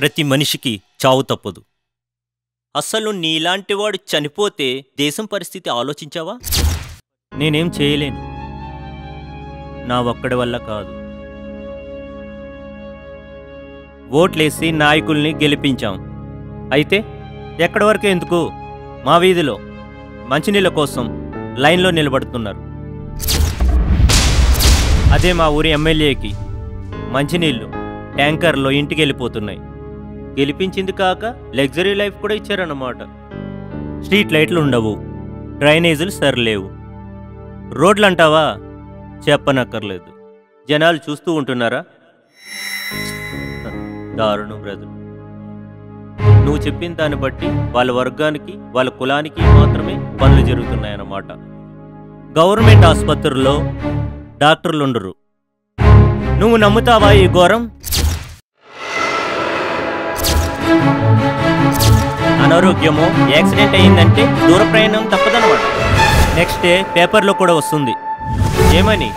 ప్రతి మనిషికి చావు తప్పదు. అస్సలు నీలాంటివాడు చనిపోతే దేశం పరిస్థితి ఆలోచించావా? నేనేం చేయలేను. నా ఒక్కడి వల్ల కాదు. ఓట్లేసి నాయకుల్ని గెలిపించాం. అయితే ఎక్కడి వరకే ఎందుకు? మా వీధిలో మంచినీళ్ళ కోసం లైన్లో నిలబడుతున్నారు. అదే మా ఊరి ఎమ్మెల్యేకి మంచినీళ్ళు ట్యాంకర్లో ఇంటికి వెళ్ళిపోతున్నాయి. గెలిపించింది కాక లగ్జరీ లైఫ్ కూడా ఇచ్చారన్నమాట. స్ట్రీట్ లైట్లు ఉండవు, డ్రైనేజీలు సరిలేవు, రోడ్లు అంటావా చెప్పనక్కర్లేదు. జనాలు చూస్తూ ఉంటున్నారా? దారుణం బ్రదర్. నువ్వు చెప్పిన దాన్ని బట్టి వాళ్ళ వర్గానికి వాళ్ళ కులానికి మాత్రమే పనులు జరుగుతున్నాయన్నమాట. గవర్నమెంట్ ఆసుపత్రుల్లో డాక్టర్లు ఉండరు. నువ్వు నమ్ముతావా ఈ ఘోరం? అనారోగ్యమో యాక్సిడెంట్ అయ్యిందంటే దూర ప్రయాణం తప్పదన్నమాట. నెక్స్ట్ డే పేపర్లో కూడా వస్తుంది. ఏమని?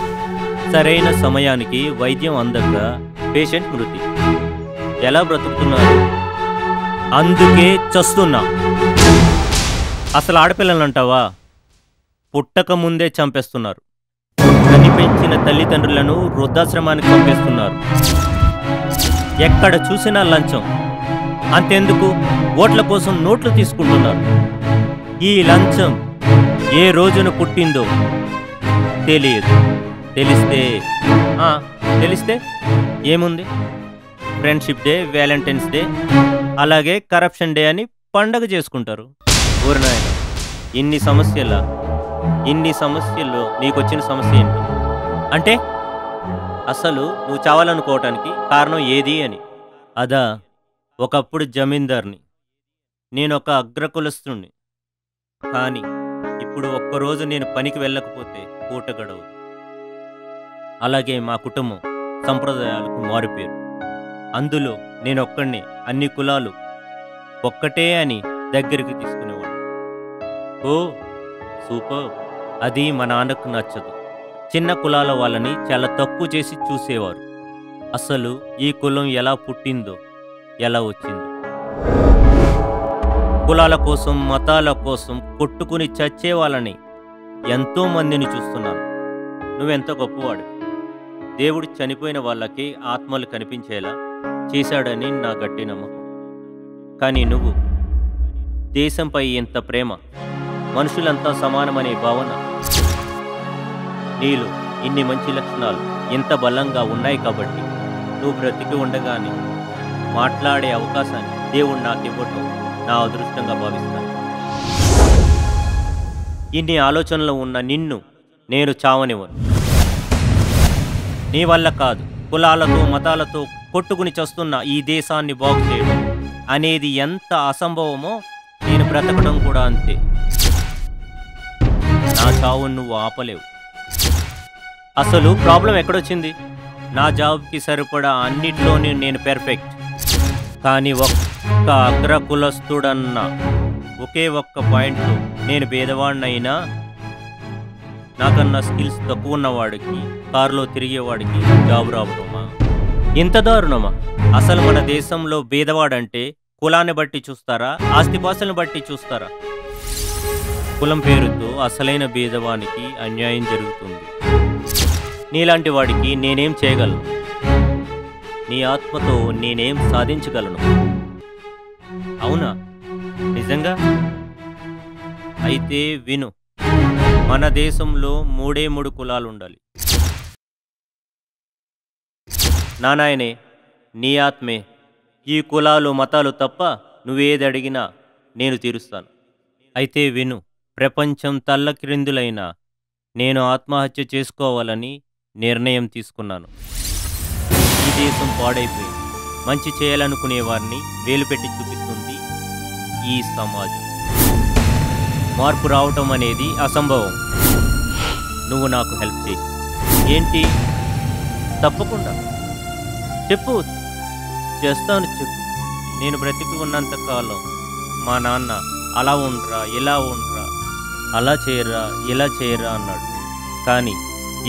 సరైన సమయానికి వైద్యం అందక పేషెంట్ మృతి. ఎలా బ్రతుకుతున్నారు? అందుకే చస్తున్నా. అసలు ఆడపిల్లలు అంటావా? పుట్టక ముందే చంపేస్తున్నారు. కని పెంచిన తల్లిదండ్రులను వృద్ధాశ్రమానికి పంపేస్తున్నారు. ఎక్కడ చూసినా లంచం. అంతెందుకు, ఓట్ల కోసం నోట్లు తీసుకుంటున్నారు. ఈ లంచం ఏ రోజున పుట్టిందో తెలియదు. తెలిస్తే ఏముంది? ఫ్రెండ్షిప్ డే, వ్యాలంటైన్స్ డే, అలాగే కరప్షన్ డే అని పండగ చేసుకుంటారు. ఊరినాయన, ఇన్ని సమస్యల్లో నీకొచ్చిన సమస్య ఏంటి? అంటే అసలు నువ్వు చావాలనుకోవటానికి కారణం ఏది అని? అదా, ఒకప్పుడు జమీందార్ని, నేనొక అగ్రకులస్తుణ్ణి. కానీ ఇప్పుడు ఒక్కరోజు నేను పనికి వెళ్ళకపోతే పూట గడవదు. అలాగే మా కుటుంబం సంప్రదాయాలకు మారిపోయారు. అందులో నేనొక్కడిని అన్ని కులాలు ఒక్కటే అని దగ్గరికి తీసుకునేవాడు. ఓ సూపర్. అది మా నాన్నకు నచ్చదు. చిన్న కులాల వాళ్ళని చాలా తక్కువ చేసి చూసేవారు. అసలు ఈ కులం ఎలా పుట్టిందో, ఎలా వచ్చిందో. కులాల కోసం, మతాల కోసం కొట్టుకుని చచ్చే వాళ్ళని ఎంతో మందిని చూస్తున్నాను. నువ్వెంత గొప్పవాడు. దేవుడు చనిపోయిన వాళ్ళకి ఆత్మలు కనిపించేలా చేశాడని నా గట్టి నమ్మకం. కానీ నువ్వు దేశంపై ఎంత ప్రేమ, మనుషులంతా సమానమనే భావన, నీలో ఇన్ని మంచి లక్షణాలు ఎంత బలంగా ఉన్నాయి కాబట్టి నువ్వు బ్రతికి ఉండగానే మాట్లాడే అవకాశాన్ని దేవుడు నాకు ఇవ్వటం నా అదృష్టంగా భావిస్తాను. ఇన్ని ఆలోచనలు ఉన్న నిన్ను నేను చావనివ్వను. నీ వల్ల కాదు. కులాలతో మతాలతో కొట్టుకుని చస్తున్న ఈ దేశాన్ని బాగు చేయడం అనేది ఎంత అసంభవమో నేను బ్రతకడం కూడా అంతే. నా చావును నువ్వు ఆపలేవు. అసలు ప్రాబ్లం ఎక్కడొచ్చింది? నా జాబ్కి సరిపడా అన్నిట్లోనే నేను పెర్ఫెక్ట్. కానీ ఒక్క అగ్రకులస్తుడన్న ఒకే ఒక్క పాయింట్లో నేను భేదవాడినైనా నాకన్నా స్కిల్స్ తక్కువ ఉన్నవాడికి, కారులో తిరిగేవాడికి జాబ్ రావడమా? ఇంత దారుణమా? అసలు మన దేశంలో భేదవాడంటే కులాన్ని బట్టి చూస్తారా, ఆస్తిపాస్తులను బట్టి చూస్తారా? కులం పేరుతో అసలైన భేదవానికి అన్యాయం జరుగుతుంది. నీలాంటి వాడికి నేనేం చేయగలను? నీ ఆత్మతో నేనేం సాధించగలను? అవునా? నిజంగా? అయితే విను. మన దేశంలో 3 కులాలు ఉండాలి. నానాయనే, నీ ఆత్మే. ఈ కులాలు మతాలు తప్ప నువ్వేది అడిగినా నేను తీరుస్తాను. అయితే విను. ప్రపంచం తల్లక్రిందులైనా నేను ఆత్మహత్య చేసుకోవాలని నిర్ణయం తీసుకున్నాను. ఈ దేశం పాడైపోయి మంచి చేయాలనుకునే వారిని వేలు పెట్టి చూపిస్తుంది ఈ సమాజం. మార్పు రావటం అనేది అసంభవం. నువ్వు నాకు హెల్ప్ చేయి. ఏంటి? తప్పకుండా చెప్పు. చేస్తాను, చెప్పు. నేను బ్రతికి ఉన్నంతకాలం మా నాన్న అలా ఉండరా, ఇలా ఉండరా, అలా చేయరా, ఇలా చేయరా అన్నాడు. కానీ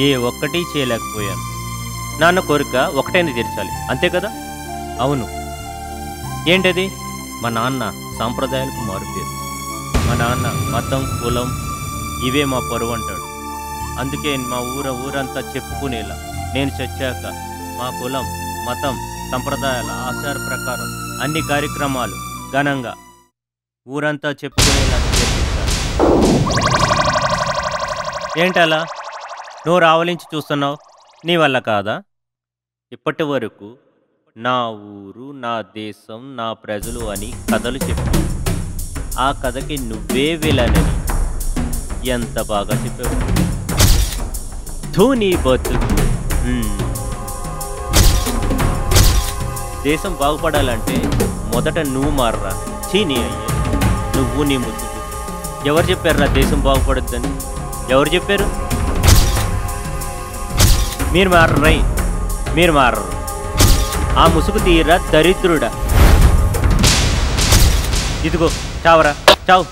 ఏ ఒక్కటి చేయలేకపోయాను. నాన్న కోరిక ఒకటైనా తీర్చాలి, అంతే కదా? అవును. ఏంటది? మా నాన్న సాంప్రదాయాలకు మారుపేరు. మా నాన్న మతం, కులం ఇవే మా పరువు అంటాడు. అందుకే మా ఊరంతా చెప్పుకునేలా నేను చచ్చాక మా కులం, మతం, సంప్రదాయాల ఆచార ప్రకారం అన్ని కార్యక్రమాలు ఘనంగా ఊరంతా చెప్పుకునేలా చేర్పించాలి. ఏంటలా నువ్వు రావలించి చూస్తున్నావు? నీ వల్ల కాదా? ఇప్పటి వరకు నా ఊరు, నా దేశం, నా ప్రజలు అని కథలు చెప్పు. ఆ కథకి నువ్వే విలనని ఎంత బాగా చెప్పావు. ధోని బతుకు. దేశం బాగుపడాలంటే మొదట నువ్వు మారరా. చీనీ అయ్యా నువ్వు నీ ముసుగు. ఎవరు చెప్పారురా దేశం బాగుపడొద్దని? ఎవరు చెప్పారు? మీరు మారరై, మీరు మారరు. ఆ ముసుగు తీయరా దరిద్రుడా. ఇదిగో చావరా, చావు.